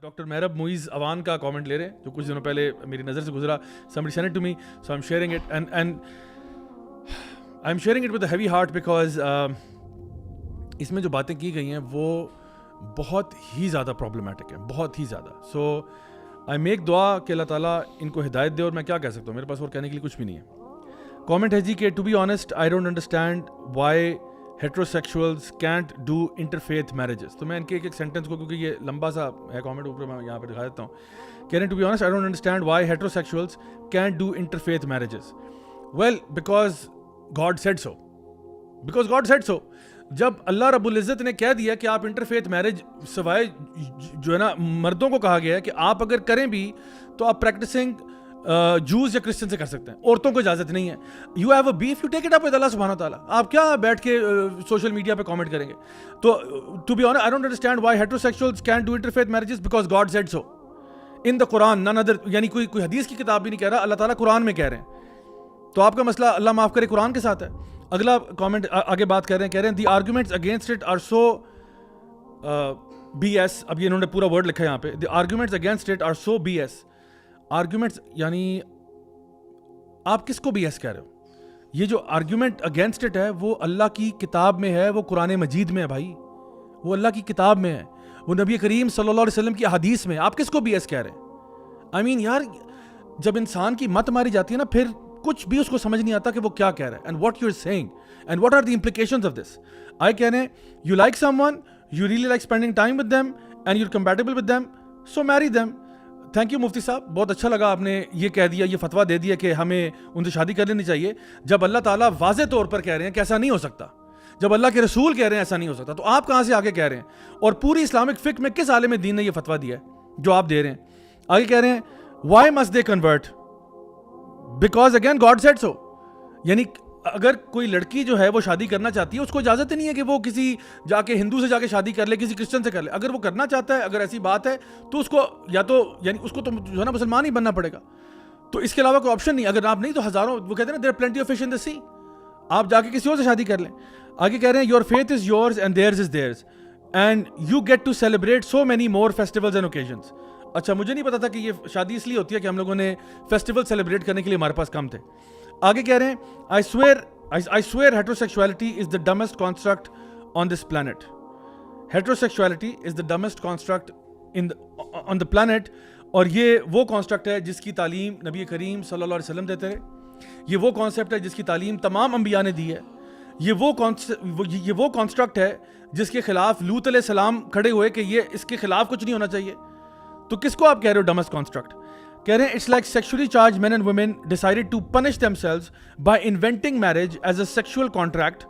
Doctor محرب معیز اوان کا comment لے رہے ہیں جو کچھ دنوں پہلے میری نظر سے گزرا. somebody sent it to me so I'm sharing it and I'm sharing it with a heavy heart because اس میں جو باتیں کی گئی ہیں وہ بہت ہی زیادہ پرابلمٹک ہیں, بہت ہی زیادہ. سو آئی میک دعا کہ اللہ تعالیٰ ان کو ہدایت دے, اور میں کیا کہہ سکتا ہوں, میرے پاس اور کہنے کے لیے کچھ بھی نہیں ہے. کامنٹ ہے جی کہ to be honest I don't understand why heterosexuals can't do interfaith marriages. تو میں ان کے ایک سینٹینس کو, کیونکہ یہ لمبا سا ہے کامنٹ, اوپر میں یہاں پہ دکھا دیتا ہوں. کہہ رہے ہیں to be honest I don't understand why heterosexuals can't do interfaith marriages. well because God said so. because God said so. جب اللہ رب العزت نے کہہ دیا کہ آپ انٹرفیتھ میرج سوائے جو ہے نا مردوں کو کہا گیا ہے کہ آپ اگر کریں بھی تو آپ پریکٹسنگ جوز یا کرسچن سے کر سکتے ہیں, عورتوں کو اجازت نہیں ہے. You have a beef, you take it up with Allah سبحانہ تعالیٰ. آپ کیا بیٹھ کے سوشل میڈیا پہ کامنٹ کریں گے. تو to be honest I don't understand why heterosexuals can't do interfaith marriages because God said so in the Quran, none other. یعنی کوئی حدیث کی کتاب بھی نہیں کہہ رہا, اللہ تعالیٰ قرآن میں کہہ رہے ہیں. تو آپ کا مسئلہ اللہ معاف کرے قرآن کے ساتھ ہے. اگلا کامنٹ آگے بات کر رہے ہیں, کہہ رہے ہیں the arguments against it are so B S. اب یہ انہوں نے پورا ورڈ لکھا ہے یہاں پہ, the arguments against it are so B S. Arguments یعنی آپ کس کو بی ایس کہہ رہے ہو؟ یہ جو آرگومنٹ اگینسٹ اٹ ہے وہ اللہ کی کتاب میں ہے, وہ قرآن مجید میں ہے بھائی, وہ اللہ کی کتاب میں ہے, وہ نبی کریم صلی اللہ علیہ وسلم کی احادیث میں. آپ کس کو بی ایس کہہ رہے ہیں؟ آئی مین یار, جب انسان کی مت ماری جاتی ہے نا پھر کچھ بھی اس کو سمجھ نہیں آتا کہ وہ کیا کہہ رہا ہے, and what you are seeing and what are the implications of this. I کہہ رہے ہیں you like someone, you really like spending time with them and you are compatible with them, so marry them. Thank you مفتی صاحب, بہت اچھا لگا آپ نے یہ کہہ دیا, یہ فتویٰ دے دیا کہ ہمیں ان سے شادی کر لینی چاہیے. جب اللہ تعالیٰ واضح طور پر کہہ رہے ہیں کہ ایسا نہیں ہو سکتا, جب اللہ کے رسول کہہ رہے ہیں ایسا نہیں ہو سکتا, تو آپ کہاں سے آگے کہہ رہے ہیں؟ اور پوری اسلامک فقہ میں کس عالم دین نے یہ فتویٰ دیا ہے جو آپ دے رہے ہیں؟ آگے کہہ رہے ہیں why must they convert because again God said so. یعنی اگر کوئی لڑکی جو ہے وہ شادی کرنا چاہتی ہے, اس کو اجازت نہیں ہے کہ وہ کسی جا کے ہندو سے جا کے شادی کر لے, کسی کرسچن سے کر لے. اگر وہ کرنا چاہتا ہے, اگر ایسی بات ہے تو اس کو یا تو یعنی اس کو تو جو ہے نا مسلمان ہی بننا پڑے گا. تو اس کے علاوہ کوئی آپشن نہیں. اگر آپ نہیں تو ہزاروں, وہ کہتے ہیں نا there are plenty of fish in the sea, آپ جا کے کسی اور سے شادی کر لیں. آگے کہہ رہے ہیں your faith is yours and theirs is theirs and you get to celebrate so many more festivals and occasions. اچھا, مجھے نہیں پتا تھا کہ یہ شادی اس لیے ہوتی ہے کہ ہم لوگوں نے فیسٹیول سیلیبریٹ کرنے کے لیے ہمارے پاس کم تھے. آگے کہہ رہے ہیں I swear heterosexuality is the dumbest construct on this planet. Heterosexuality is the dumbest construct on the planet. اور یہ وہ کانسیپٹ ہے جس کی تعلیم نبی کریم صلی اللہ علیہ وسلم دیتے رہے. یہ وہ کانسیپٹ ہے جس کی تعلیم تمام انبیاء نے دی ہے. یہ وہ کانسٹرکٹ ہے جس کے خلاف لوط علیہ السلام کھڑے ہوئے کہ یہ اس کے خلاف کچھ نہیں ہونا چاہیے. تو کس کو آپ کہہ رہے ہو ڈمسٹ کانسٹرکٹ؟ کہہ رہے ہیں it's like sexually charge men and women decided to punish themselves by inventing marriage as a sexual contract,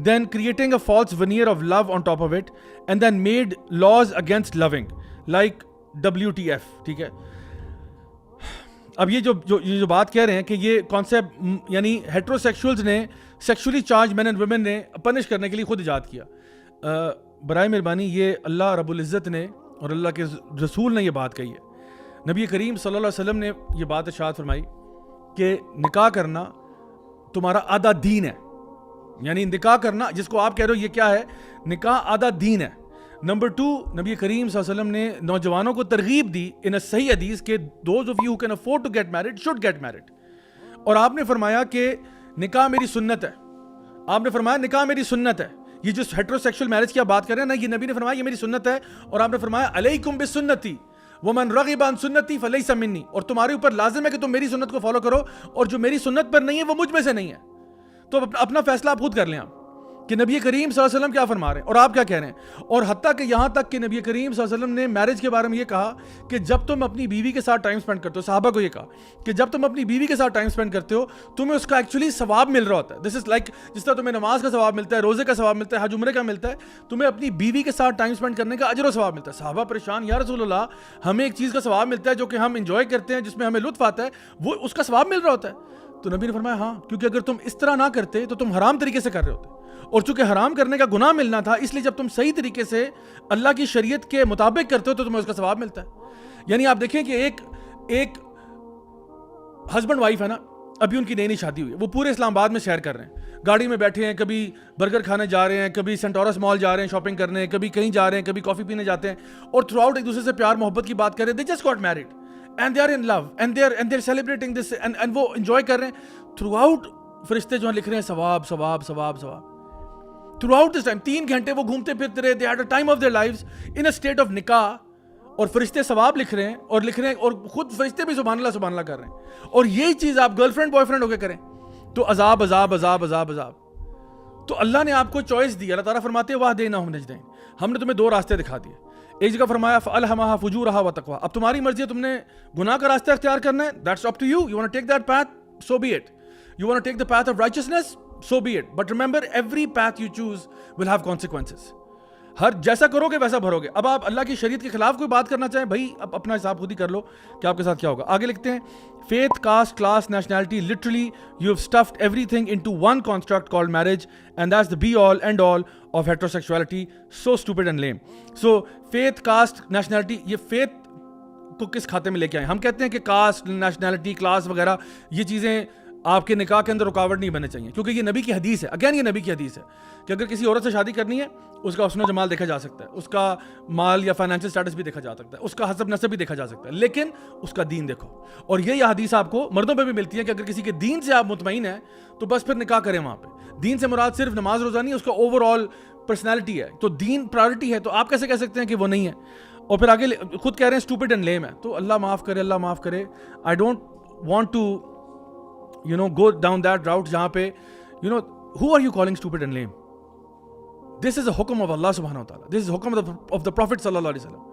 then creating a false veneer of love on top of it, and then made laws against living like WTF. ٹھیک ہے, اب یہ جو بات کہہ رہے ہیں کہ یہ کانسیپٹ یعنی ہیٹروسیکشولز نے sexually charge men and women نے پنش کرنے کے لیے خود ایجاد کیا. برائے مہربانی یہ اللہ رب العزت نے اور اللہ کے رسول نے یہ بات کہی ہے. نبی کریم صلی اللہ علیہ وسلم نے یہ بات ارشاد فرمائی کہ نکاح کرنا تمہارا آدھا دین ہے. یعنی نکاح کرنا جس کو آپ کہہ رہے ہو یہ کیا ہے؟ نکاح آدھا دین ہے. نمبر 2, نبی کریم صلی اللہ علیہ وسلم نے نوجوانوں کو ترغیب دی ان صحیح حدیث کہ those of you who can afford to get married should get married. اور آپ نے فرمایا کہ نکاح میری سنت ہے. آپ نے فرمایا نکاح میری سنت ہے. یہ جو ہیٹروسیکشول میرج کی آپ بات کر رہے ہیں نا, یہ نبی نے فرمایا یہ میری سنت ہے. اور آپ نے فرمایا علیکم بسنتی ومن رغب عن سنتی فلیس منی, اور تمہارے اوپر لازم ہے کہ تم میری سنت کو فالو کرو, اور جو میری سنت پر نہیں ہے وہ مجھ میں سے نہیں ہے. تو اپنا فیصلہ آپ خود کر لیں آپ کہ نبی کریم صلی اللہ علیہ وسلم کیا فرما رہے ہیں اور آپ کیا کہہ رہے ہیں. اور حتیٰ کہ یہاں تک کہ نبی کریم صلی اللہ علیہ وسلم نے میرج کے بارے میں یہ کہا کہ جب تم اپنی بیوی کے ساتھ ٹائم اسپینڈ کرتے ہو, صحابہ کو یہ کہا کہ جب تم اپنی بیوی کے ساتھ ٹائم اسپینڈ کرتے ہو تمہیں اس کا ایکچولی ثواب مل رہا ہوتا ہے. دس از لائک جس طرح تمہیں نماز کا ثواب ملتا ہے, روزے کا ثواب ملتا ہے, حج عمرے کا ملتا ہے, تمہیں اپنی بیوی کے ساتھ ٹائم اسپینڈ کرنے کا اجر و ثواب ملتا ہے. صحابہ پریشان, یا رسول اللہ ہمیں ایک چیز کا ثواب ملتا ہے جو کہ ہم انجوائے کرتے ہیں, جس میں ہمیں لطف آتا ہے, وہ اس کا ثواب مل رہا ہوتا ہے. تو نبی نے فرمایا ہاں, کیونکہ اگر تم اس طرح نہ کرتے تو تم حرام طریقے سے کر رہے ہوتے, اور چونکہ حرام کرنے کا گناہ ملنا تھا اس لیے جب تم صحیح طریقے سے اللہ کی شریعت کے مطابق کرتے ہو تو تمہیں اس کا ثواب ملتا ہے. یعنی آپ دیکھیں کہ ایک ہسبینڈ وائف ہے نا, ابھی ان کی نئی شادی ہوئی ہے, وہ پورے اسلام آباد میں سیر کر رہے ہیں, گاڑی میں بیٹھے ہیں, کبھی برگر کھانے جا رہے ہیں, کبھی سینٹورس مال جا رہے ہیں شاپنگ کرنے, کبھی کہیں جا رہے ہیں, کبھی کافی پینے جاتے ہیں, اور تھرو آؤٹ ایک دوسرے سے پیار محبت کی بات کر رہے ہیں. They just got married and they are in love and they are celebrating this and وہ انجوائے کر رہے ہیں. تھرو آؤٹ فرشتے جو ہیں لکھ رہے ہیں ثواب ثواب ثواب ثواب. تھرو آؤٹ دس ٹائم 3 گھنٹے وہ گھومتے پھرتے رہے, they had a time of their lives in a state of nikah, اور فرشتے ثواب لکھ رہے ہیں اور خود فرشتے بھی سبحان اللہ کر رہے ہیں. اور یہی چیز آپ گرل فرینڈ بوائے فرینڈ ہو کے کریں تو عذاب عذاب عذاب عذاب عذاب. تو اللہ نے آپ کو چوائس دی. اللہ تعالیٰ فرماتے ہیں وَهَدَيْنَاهُمْ النَّجْدَيْنِ, ہم نے تمہیں 2 راستے دکھا دیے. ایک جگہ فرمایا فَأَلْهَمَهَا فُجُورَهَا وَتَقْوَاهَا, اب تمہاری مرضی ہے, تم نے گناہ کا راستہ اختیار کرنا ہے, that's up to you. You want to take that path, so be it. You want to take the path of righteousness, so be it. But remember, every path you choose will have consequences. ہر جیسا کرو گے ویسا بھرو گے. اب آپ اللہ کی شریعت کے خلاف کوئی بات کرنا چاہیں, بھائی اب اپنا حساب خود ہی کر لو کہ آپ کے ساتھ کیا ہوگا. آگے لکھتے ہیں faith, caste, class, nationality, literally you have stuffed everything into one construct called marriage, and that's the be all end all of heterosexuality. So stupid and lame. So faith, caste, nationality, یہ faith کو کس کھاتے میں لے کے آئے. ہم کہتے ہیں کہ کاسٹ, نیشنلٹی, کلاس وغیرہ یہ چیزیں آپ کے نکاح کے اندر رکاوٹ نہیں بننے چاہیے, کیونکہ یہ نبی کی حدیث ہے. اگین یہ نبی کی حدیث ہے کہ اگر کسی عورت سے شادی کرنی ہے, اس کا حسن و جمال دیکھا جا سکتا ہے, اس کا مال یا فائنینشیل سٹیٹس بھی دیکھا جا سکتا ہے, اس کا حسب نسب بھی دیکھا جا سکتا ہے, لیکن اس کا دین دیکھو. اور یہ حدیث آپ کو مردوں پہ بھی ملتی ہے کہ اگر کسی کے دین سے آپ مطمئن ہیں تو بس پھر نکاح کریں وہاں پہ. دین سے مراد صرف نماز روزہ نہیں, اس کا اوور آل پرسنالٹی ہے. تو دین پرائورٹی ہے, تو آپ کیسے کہہ سکتے ہیں کہ وہ نہیں ہے. اور پھر آگے خود کہہ رہے ہیں اسٹوپڈ اینڈ لیم ہے. تو اللہ معاف کرے, اللہ معاف کرے. I don't want to go down that route جہاں پہ who are you calling stupid and lame? This is a حکم of Allah subhanahu wa ta'ala. This is حکم of the Prophet sallallahu alaihi wasallam.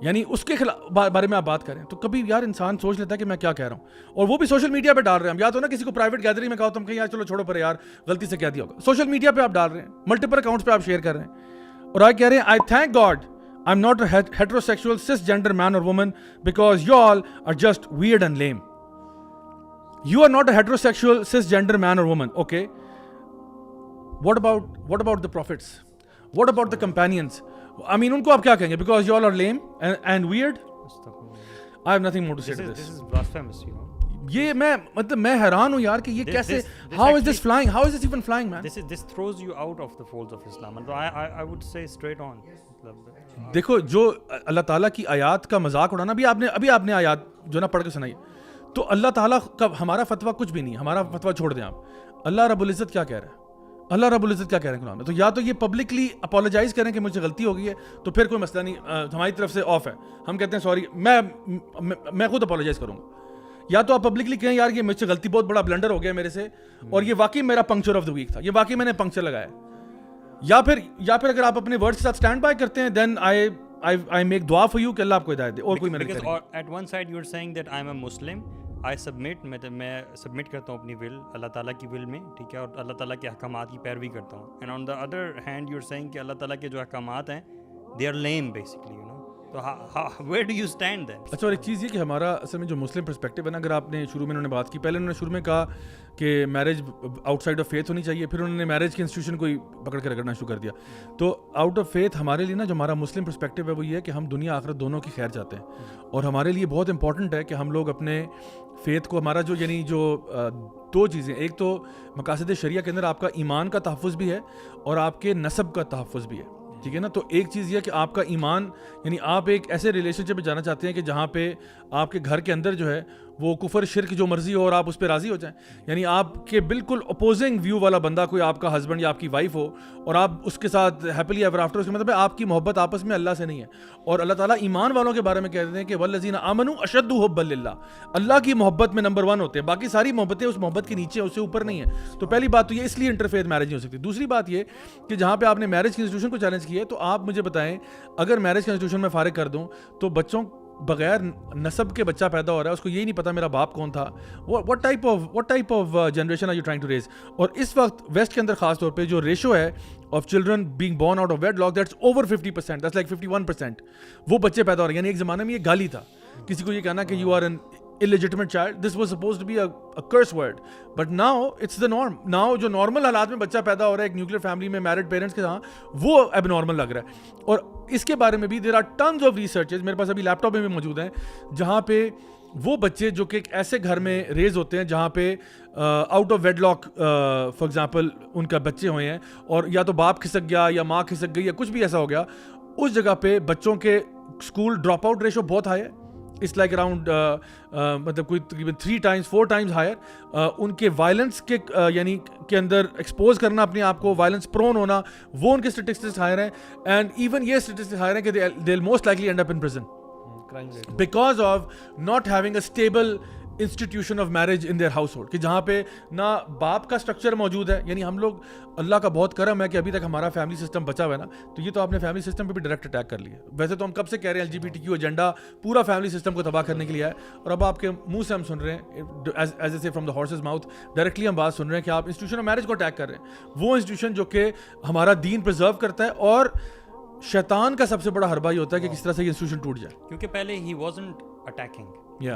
یعنی اس کے بارے میں آپ بات کریں تو کبھی یار انسان سوچ لیتا ہے کہ میں کیا کہہ رہا ہوں. اور وہ بھی سوشل میڈیا پہ ڈال رہے ہیں. ہم یا تو نا کسی کو پرائیویٹ گیدرنگ میں کہا تو ہم کہیں یار چلو چھوڑو پر یار غلطی سے کہہ دیا ہوگا. سوشل میڈیا پہ آپ ڈال رہے ہیں, ملٹیپل اکاؤنٹس پہ آپ شیئر کر رہے ہیں, اور آج کہہ رہے ہیں I thank God I'm not a heterosexual cisgender man or woman because you all are just weird and lame. You are not a heterosexual cisgender man or woman. Okay. What about the prophets? What about the companions? I mean, unko aap kya kahenge? Because you all are lame and weird? I have nothing more to say to this. This is blasphemous, یہ میں حیران ہوں یار کہ یہ کیسے, how is this flying? How is this even flying, man? This throws you out of the folds of Islam. And I would say straight on. دیکھو جو اللہ تعالیٰ کی آیات کا مذاق اڑانا, ابھی آپ نے آیات جو نا پڑھ کے سنائی, تو اللہ تعالیٰ کا ہمارا فتویٰ کچھ بھی نہیں ہے. ہمارا فتویٰ چھوڑ دیں آپ. اللہ رب العزت کیا کہہ رہا ہے, اللہ رب العزت کیا کہہ رہے ہیں قرآن میں. تو یا تو یہ پبلکلی اپولوجائز کریں کہ مجھ سے غلطی ہو گئی ہے, تو پھر کوئی مسئلہ نہیں, ہماری طرف سے آف ہے, ہم کہتے ہیں سوری, میں خود اپولوجائز کروں گا. یا تو آپ پبلکلی کہیں یار یہ مجھ سے غلطی, بہت بڑا بلنڈر ہو گیا میرے سے, اور یہ واقعی میرا پنکچر آف دا ویک تھا, یہ واقعی میں نے پنکچر لگایا. یا پھر اگر آپ اپنے ورڈ کے ساتھ اسٹینڈ بائی کرتے ہیں, دین I make دعا for you کہ اللہ آپ کو ہدایت دے, اور کوئی میرے Because at one side you are saying that I am a Muslim, I submit, میں سبمٹ کرتا ہوں اپنی ول اللہ تعالیٰ کی ول میں, ٹھیک ہے, اور اللہ تعالیٰ کے احکامات کی پیروی کرتا ہوں. And on the other hand you are seeing کہ اللہ تعالیٰ کے جو احکامات ہیں they are lame basically, تو where do you stand then? اچھا, اور ایک چیز یہ کہ ہمارا اصل میں جو مسلم پرسپیکٹیو ہے نا, اگر آپ نے شروع میں انہوں نے بات کی, پہلے انہوں نے شروع میں کہا کہ marriage out side of faith ہونی چاہیے, پھر انہوں نے میرج کے انسٹیٹیوشن کو ہی پکڑ کے رگڑنا شروع کر دیا. تو آؤٹ آف فیتھ ہمارے لیے نا جو ہمارا مسلم پرسپیکٹیو ہے وہ یہ ہے کہ ہم دنیا آخرت دونوں کی خیر چاہتے ہیں, اور ہمارے لیے بہت امپورٹنٹ ہے کہ ہم لوگ اپنے فیتھ کو, ہمارا جو یعنی جو 2 چیزیں, ایک تو مقاصد شریعہ کے اندر آپ کا ایمان کا تحفظ بھی ہے اور آپ کے نسب کا تحفظ بھی ہے, ٹھیک ہے نا. تو ایک چیز یہ کہ آپ کا ایمان, یعنی آپ ایک ایسے ریلیشن شپ میں جانا چاہتے ہیں کہ جہاں پہ آپ کے گھر کے اندر جو ہے وہ کفر شرک جو مرضی ہو اور آپ اس پہ راضی ہو جائیں. یعنی آپ کے بالکل اپوزنگ ویو والا بندہ کوئی آپ کا ہسبینڈ یا آپ کی وائف ہو, اور آپ اس کے ساتھ ہیپیلی ایور آفٹر, اس کا مطلب ہے آپ کی محبت آپس میں اللہ سے نہیں ہے. اور اللہ تعالیٰ ایمان والوں کے بارے میں کہتے ہیں کہ والذین آمنوا اشد حبا للہ, اللہ کی محبت میں نمبر 1 ہوتے ہیں, باقی ساری محبتیں اس محبت کے نیچے, اس سے اوپر نہیں ہیں. تو پہلی بات تو یہ, اس لیے انٹرفیتھ میرج نہیں ہو سکتی. دوسری بات یہ کہ جہاں پہ آپ نے میرج کی انسٹیٹیوشن کو چیلنج کیا ہے, تو آپ مجھے بتائیں اگر میرج کے انسٹیٹیوشن میں فارغ کر دوں تو بچوں بغیر نسب کے بچہ پیدا ہو رہا ہے, اس کو یہی نہیں پتا میرا باپ کون تھا. what type of generation are you trying to raise? اور اس وقت ویسٹ کے اندر خاص طور پہ جو ریشو ہے of children being born out of wedlock, that's over 50%, that's like 51%, وہ بچے پیدا ہو رہے ہیں. یعنی ایک زمانے میں یہ گالی تھا کسی کو یہ کہنا کہ you are an illegitimate child. This was supposed to be a curse word, but now it's the norm. Now جو normal حالات میں بچہ پیدا ہو رہا ہے ایک نیوکلیر فیملی میں married parents کے ساتھ, وہ abnormal لگ رہا ہے. اور اس کے بارے میں بھی there are tons of researches, میرے پاس ابھی لیپ ٹاپ میں بھی موجود ہیں, جہاں پہ وہ بچے جو کہ ایک ایسے گھر میں ریز ہوتے ہیں جہاں پہ out of wedlock for example ان کا بچے ہوئے ہیں, اور یا تو باپ کھسک گیا یا ماں کھسک گئی یا کچھ بھی ایسا ہو گیا, اس جگہ پہ بچوں کے اسکول ڈراپ آؤٹ ریشو بہت ہائی ہے. اٹس لائک اراؤنڈ مطلب کوئی تقریباً 3 times 4 times ہائر. ان کے وائلنس کے یعنی کے اندر ایکسپوز کرنا اپنے آپ کو, وائلنس پرون ہونا, وہ ان کے اسٹیٹسٹکس ہائر ہیں. اینڈ ایون یہ اسٹیٹسٹکس ہائر ہیں کہ they will most likely end up in prison because of not having a stable institution of marriage in their household, کہ جہاں پہ نہ باپ کا اسٹرکچر موجود ہے. یعنی ہم لوگ, اللہ کا بہت کرم ہے کہ ابھی تک ہمارا فیملی سسٹم بچا ہوا ہے نا, تو یہ تو آپ نے فیملی سسٹم پہ بھی ڈائریکٹ اٹیک کر لیا. ویسے تو ہم کب سے کہہ رہے ہیں LGBTQ ایجنڈا پورا فیملی سسٹم کو تباہ کرنے کے لیے ہے, اور اب آپ کے منہ سے ہم سن رہے ہیں ایز اے سے from the horses mouth directly ہم بات سن رہے ہیں کہ آپ انسٹیٹیوشن آف میرج کو اٹیک کر رہے ہیں. وہ انسٹیٹیوشن جو کہ ہمارا دین پرزرو کرتا ہے, اور شیطان کا سب سے بڑا حربہ یہ ہوتا ہے کہ کس طرح سے یہ انسٹیٹیوشن ٹوٹ جائے. کیونکہ پہلے he wasn't attacking,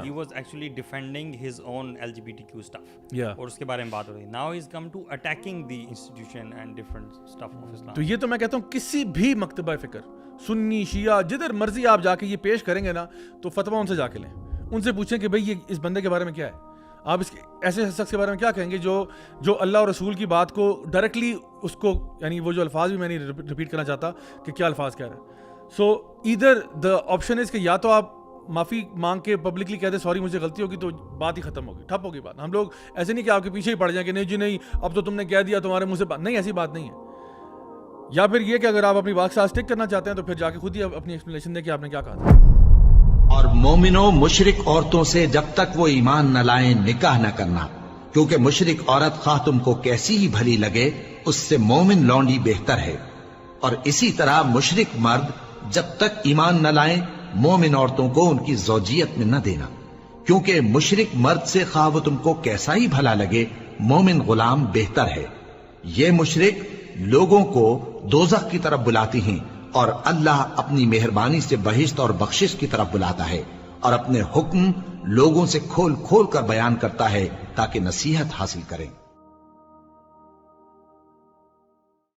he was actually defending his own LGBTQ stuff, اور اس کے بارے میں بات ہو رہی ہے. Now he's come to attacking the institution and different stuff of Islam. تو یہ تو میں کہتا ہوں کسی بھی مکتبہ فکر, سنی شیعہ, جدھر مرضی آپ جا کے یہ پیش کریں گے نا, تو فتویٰ ان سے جا کے لیں, ان سے پوچھیں کہ بھئی یہ اس بندے کے بارے میں کیا ہے, آپ اس ایسے شخص کے بارے میں کیا کہیں گے جو اللہ اور رسول کی بات کو ڈائریکٹلی اس کو, یعنی وہ جو الفاظ بھی میں نہیں ریپیٹ کرنا چاہتا کہ کیا الفاظ کہہ رہے ہیں. سو ادھر دا آپشن از کہ یا تو آپ معافی مانگ کے پبلکلی کہہ دیں سوری مجھے غلطی ہوگی, تو بات ہی ختم ہوگی, ٹھپ ہوگی بات. ہم لوگ ایسے نہیں کہ آپ کے پیچھے ہی پڑ جائیں کہ نہیں جی نہیں اب تو تم نے کہہ دیا تمہارے منہ سے بات, نہیں ایسی بات نہیں ہے. یا پھر یہ کہ اگر آپ اپنی بات سے اسٹک کرنا چاہتے ہیں تو پھر جا کے خود ہی اپنی ایکسپلینیشن دیں کہ آپ نے کیا کہا تھا. اور مومنوں مشرک عورتوں سے جب تک وہ ایمان نہ لائیں نکاح نہ کرنا, کیونکہ مشرک عورت خواہ تم کو کیسی ہی بھلی لگے اس سے مومن لونڈی بہتر ہے. اور اسی طرح مشرک مرد جب تک ایمان نہ لائیں مومن عورتوں کو ان کی زوجیت میں نہ دینا, کیونکہ مشرک مرد سے خواہ وہ تم کو کیسا ہی بھلا لگے مومن غلام بہتر ہے. یہ مشرک لوگوں کو دوزخ کی طرف بلاتی ہیں, اور اللہ اپنی مہربانی سے بہشت اور بخشش کی طرف بلاتا ہے, اور اپنے حکم لوگوں سے کھول کھول کر بیان کرتا ہے تاکہ نصیحت حاصل کریں.